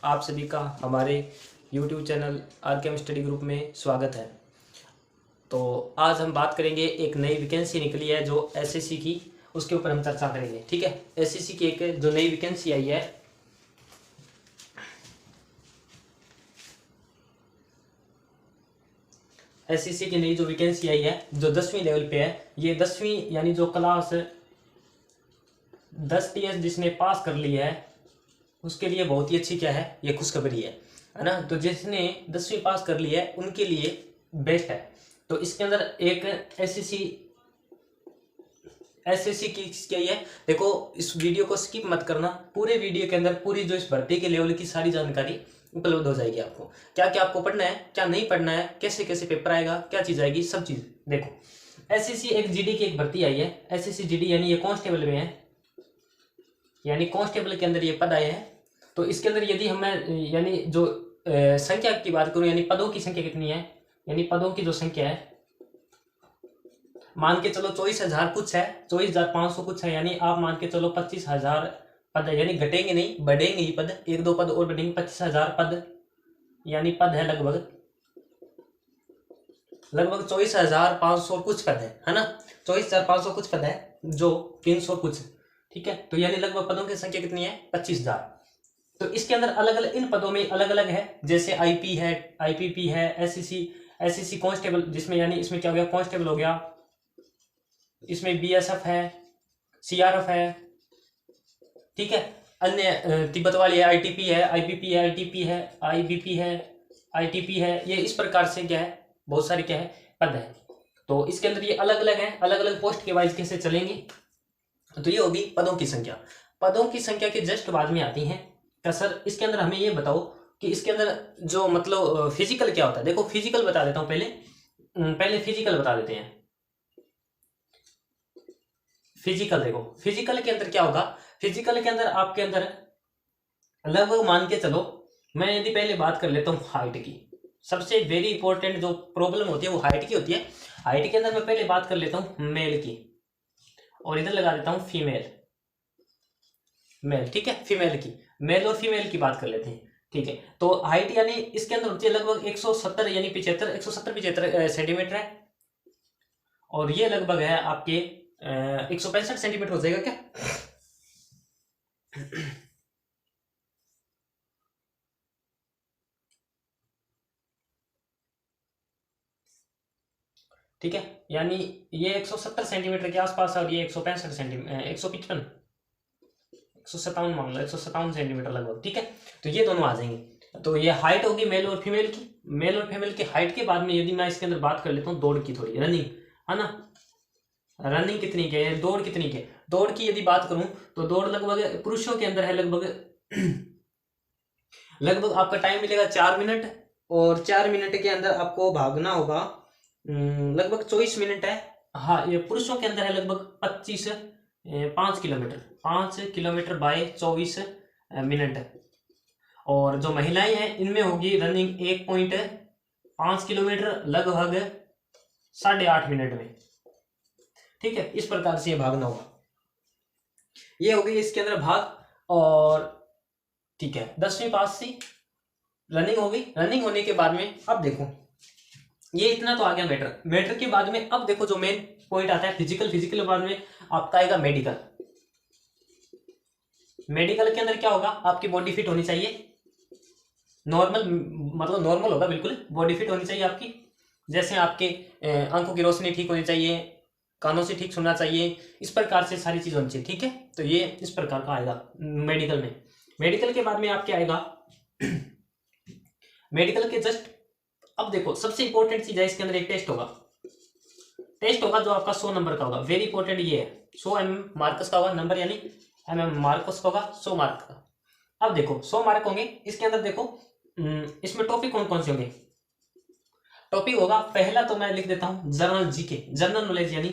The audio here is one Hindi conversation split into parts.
आप सभी का हमारे YouTube channel are study group में स्वागत है। तो आज हम बात करेंगे, एक नई वैकेंसी निकली है जो एसएससी की, उसके ऊपर हम चर्चा करेंगे। ठीक है, एसएससी की एक जो नई वैकेंसी आई है, एसएससी की नई जो वैकेंसी आई है जो 10वीं लेवल पे है, ये 10वीं यानी जो क्लास 10 टीएस जिसने पास कर ली है उसके लिए बहुत ही अच्छी क्या है, ये खुशखबरी है ना। तो जिसने 10वीं पास कर ली है उनके लिए बेस्ट है। तो इसके अंदर एक एसएससी की क्या है, देखो इस वीडियो को स्किप मत करना। पूरे वीडियो के अंदर पूरी जो इस भर्ती के लेवल की सारी जानकारी उपलब्ध हो जाएगी। आपको क्या क्या आपको पढ़ना है, क्या नहीं पढ़ना है, कैसे कैसे पेपर आएगा, क्या चीज़ आएगी, सब चीज़ देखो। एसएससी एक जीडी की एक भर्ती आई है, एसएससी जीडी यानी ये कांस्टेबल में है, यानी कांस्टेबल के अंदर ये पद आए हैं। तो इसके अंदर यदि हम यानी जो संख्या की बात करूं, यानी पदों की संख्या कितनी है, यानी पदों की जो संख्या है, मान के चलो 24,000 कुछ है, 24,500 कुछ है, यानी आप मान के चलो 25,000 पद है, यानी घटेंगे नहीं बढ़ेंगे ही पद, एक दो पद और बढ़ेंगे, 25,000 पद यानी पद है लगभग 24,500 कुछ पद है ना, 24,500 कुछ पद है जो 300 कुछ। ठीक है, तो यानी लगभग पदों की संख्या कितनी है, 25,000। तो इसके अंदर अलग अलग इन पदों में अलग अलग है, जैसे आईपी है, आईपीपी है, एससीसी कांस्टेबल, जिसमें यानी इसमें क्या हो गया, कांस्टेबल हो गया, इसमें बीएसएफ है, सीआरएफ है। ठीक है, अन्य तिब्बत वाली है, आईटीपी है, आईपीपी है, आईटीपी है, आईबीपी है, आईटीपी है। ये इस प्रकार से क्या है, बहुत सारे क्या है पद है। तो इसके अंदर ये अलग अलग है, अलग अलग पोस्ट के वाइज कैसे चलेंगे। तो ये होगी पदों की संख्या। पदों की संख्या के जस्ट बाद में आती है क्या सर, इसके अंदर हमें ये बताओ कि इसके अंदर जो मतलब फिजिकल क्या होता है। देखो फिजिकल बता देता हूं, पहले फिजिकल बता देते हैं। फिजिकल देखो, फिजिकल के अंदर क्या होगा, फिजिकल के अंदर आपके अंदर लगभग मान के चलो, मैं यदि पहले बात कर लेता हूँ हाइट की, सबसे वेरी इंपॉर्टेंट जो प्रॉब्लम होती है वो हाइट की होती है। हाइट के अंदर मैं पहले बात कर लेता हूँ मेल की, और इधर लगा देता हूं फीमेल, मेल। ठीक है, फीमेल की, मेल और फीमेल की बात कर लेते हैं। ठीक है, तो हाइट यानी इसके अंदर होती है लगभग 170 यानी 170 सेंटीमीटर है, और ये लगभग है आपके 165 सेंटीमीटर हो जाएगा क्या। ठीक है, यानी ये 170 सेंटीमीटर के आसपास है, और ये 165 सेंटीमीटर 155 157 मान लो, 157 सेंटीमीटर लगभग। ठीक है, तो ये दोनों आ जाएंगे। तो ये हाइट होगी मेल और फीमेल की। मेल और फीमेल की हाइट के बाद में यदि मैं इसके अंदर बात कर लेता हूँ दौड़ की, थोड़ी रनिंग है ना, रनिंग कितनी के है, दौड़ कितनी के, दौड़ की यदि बात करूं तो दौड़ लगभग पुरुषों के अंदर है लगभग आपका टाइम मिलेगा 4 मिनट, और 4 मिनट के अंदर आपको भागना होगा लगभग 24 मिनट है। हाँ, ये पुरुषों के अंदर है लगभग 5 किलोमीटर, 5 किलोमीटर बाय 24 मिनट। और जो महिलाएं हैं इनमें होगी रनिंग 1.5 किलोमीटर लगभग 8.5 मिनट में। ठीक है, इस प्रकार से ये भागना होगा, ये होगी इसके अंदर भाग। और ठीक है, 10वीं पास से रनिंग होगी। रनिंग होने के बाद में अब देखो, ये इतना तो आ गया मैटर के बाद में। अब देखो जो मेन पॉइंट आता है फिजिकल, फिजिकल के बाद में आपका आएगा मेडिकल। मेडिकल के अंदर क्या होगा, आपकी बॉडी फिट होनी चाहिए, नॉर्मल मतलब नॉर्मल होगा बिल्कुल, बॉडी फिट होनी चाहिए आपकी, जैसे आपके आंखों की रोशनी ठीक होनी चाहिए, कानों से ठीक सुनना चाहिए, इस प्रकार से सारी चीज होनी चाहिए। ठीक है, तो ये इस प्रकार का आएगा मेडिकल में। मेडिकल के बाद में आपके आएगा मेडिकल के जस्ट, अब देखो सबसे इंपॉर्टेंट चीज है इसके अंदर, एक टेस्ट होगा, टेस्ट होगा जो आपका 100 नंबर का होगा। वेरी इंपॉर्टेंट ये है, 100 मार्क्स का होगा नंबर, यानी मार्क्स होगा 100 मार्क का। अब देखो 100 मार्क होंगे इसके अंदर, देखो इसमें टॉपिक कौन कौन से होंगे। टॉपिक होगा पहला, तो मैं लिख देता हूं जनरल जीके, जनरल नॉलेज यानी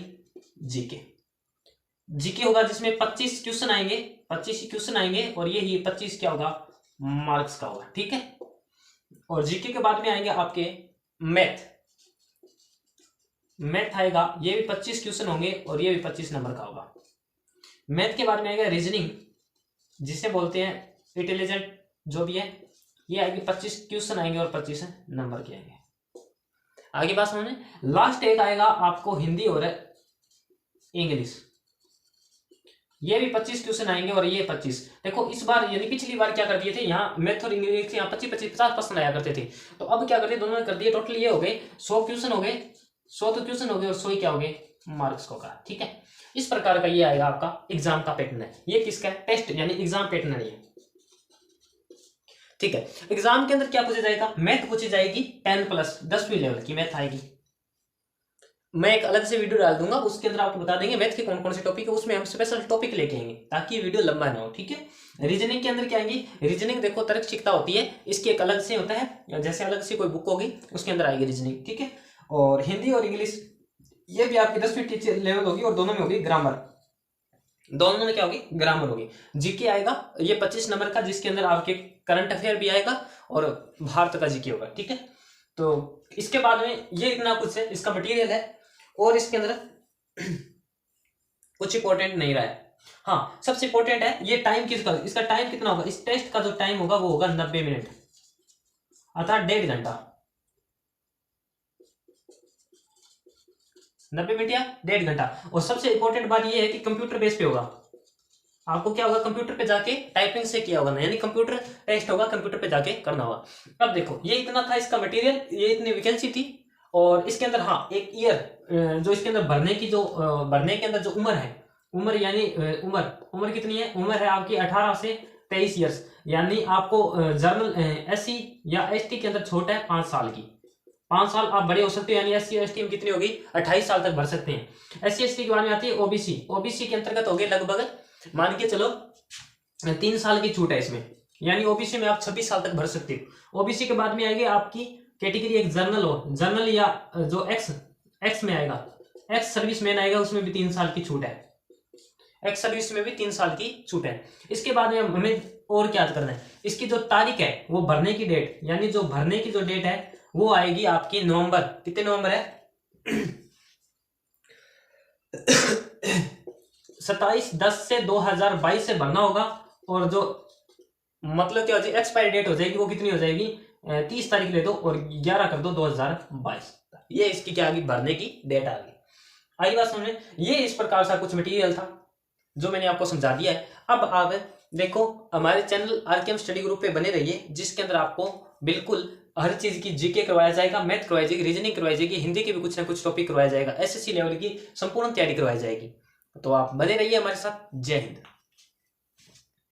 जीके। जीके होगा जिसमें 25 क्वेश्चन आएंगे, 25 क्वेश्चन आएंगे, और ये 25 क्या होगा, मार्क्स का होगा। ठीक है, और जीके के बाद में आएंगे आपके मैथ, मैथ आएगा, ये भी 25 क्वेश्चन होंगे, और ये भी 25 नंबर का होगा। मैथ के बाद में आएगा रीजनिंग, जिसे बोलते हैं इंटेलिजेंट जो भी है, ये आएगी 25 क्वेश्चन आएंगे और 25 नंबर के आएंगे। आगे बात समझने। लास्ट एक आएगा आपको हिंदी और इंग्लिश, ये भी 25 क्वेश्चन आएंगे और ये 25। देखो इस बार यानी पिछली बार क्या कर दिए थे, यहाँ मैथ और इंग्लिश यहाँ 25-50% आया करते थे, तो अब क्या कर दिए दोनों ने कर दिए, टोटल ये हो गए 100 क्वेश्चन हो गए, 100 तो क्वेश्चन हो गए और 100 ही क्या हो गए मार्क्स को का। ठीक है, इस प्रकार का ये आएगा आपका एग्जाम का पैटर्न है। ये किसका है, टेस्ट यानी एग्जाम पैटर्न है ये। ठीक है, एग्जाम के अंदर क्या पूछा जाएगा, मैथ पूछी जाएगी 10+ 10वीं लेवल की मैथ आएगी। मैं एक अलग से वीडियो डाल दूंगा, उसके अंदर आपको बता देंगे मैथ के कौन कौन से टॉपिक है, उसमें हम स्पेशल टॉपिक लेके आएंगे ताकि ये वीडियो लंबा ना हो। ठीक है, रीजनिंग के अंदर क्या आएंगी, रीजनिंग देखो तर्कशिकता होती है, इसकी एक अलग से होता है, जैसे अलग से कोई बुक होगी उसके अंदर आएगी रीजनिंग। ठीक है, और हिंदी और इंग्लिश ये भी आपकी 10वीं टीचर लेवल होगी और दोनों में होगी ग्रामर, दोनों में क्या होगी ग्रामर होगी। जीके आएगा ये 25 नंबर का, जिसके अंदर आपके करंट अफेयर भी आएगा और भारत का जीके होगा। ठीक है, तो इसके बाद में ये इतना कुछ है, इसका मटेरियल है और इसके अंदर कुछ इंपॉर्टेंट नहीं रहा है। हाँ, सबसे इंपॉर्टेंट है ये टाइम किसका, इसका टाइम कितना होगा, इस टेस्ट का जो टाइम होगा वो होगा 90 मिनट, अर्थात 1.5 घंटा, 90 मिनट या 1.5 घंटा। और सबसे इंपॉर्टेंट बात ये है कि कंप्यूटर बेस पे होगा, आपको क्या होगा कंप्यूटर पे जाके टाइपिंग से किया होगा ना, यानी कंप्यूटर टेस्ट होगा, कंप्यूटर पे जाके करना होगा। अब देखो ये इतना था इसका मटेरियल, ये इतनी वैकेंसी थी और इसके अंदर हाँ एक ईयर जो इसके अंदर भरने की जो भरने के अंदर जो उम्र है, उम्र यानी उम्र कितनी है, उम्र है आपकी 18 से 23 ईयर्स, यानी आपको जनरल SC या ST के अंदर छूट है 5 साल की, 5 साल आप बड़े हो सकते हो, यानी SC ST में कितनी होगी 28 साल तक भर सकते हैं। SC ST के बाद में आती है OBC के अंतर्गत हो गए लगभग मान के चलो 3 साल की छूट है इसमें, यानी OBC में आप 26 साल तक भर सकते हो। OBC के बाद में आएगी आपकी कैटेगरी एक जर्नल या जो एक्स में आएगा, एक्स सर्विस मैन आएगा, उसमें भी 3 साल की छूट है, एक्स सर्विस में भी 3 साल की छूट है। इसके बाद में हमें और क्या करना है, इसकी जो तारीख है वो भरने की डेट, यानी जो भरने की जो डेट है वो आएगी आपकी नवंबर, कितने नवंबर है 27/10/2022 से भरना होगा, और जो मतलब क्या हो जाएगी एक्सपायरी डेट हो जाएगी वो कितनी हो जाएगी 30 तारीख ले दो और 11 कर दो 2022, ये इसकी क्या आ गई भरने की डेट आ गई। आई बात समझे, ये इस प्रकार सा कुछ मटेरियल था जो मैंने आपको समझा दिया है। अब आप देखो हमारे चैनल RKM स्टडी ग्रुप पे बने रहिए, जिसके अंदर आपको बिल्कुल हर चीज की जीके करवाया जाएगा, मैथ करवाई जाएगी, रीजनिंग करवाई जाएगी, हिंदी के भी कुछ ना कुछ टॉपिक करवाया जाएगा, SSC लेवल की संपूर्ण तैयारी करवाई जाएगी। तो आप बने रहिए हमारे साथ। जय हिंद।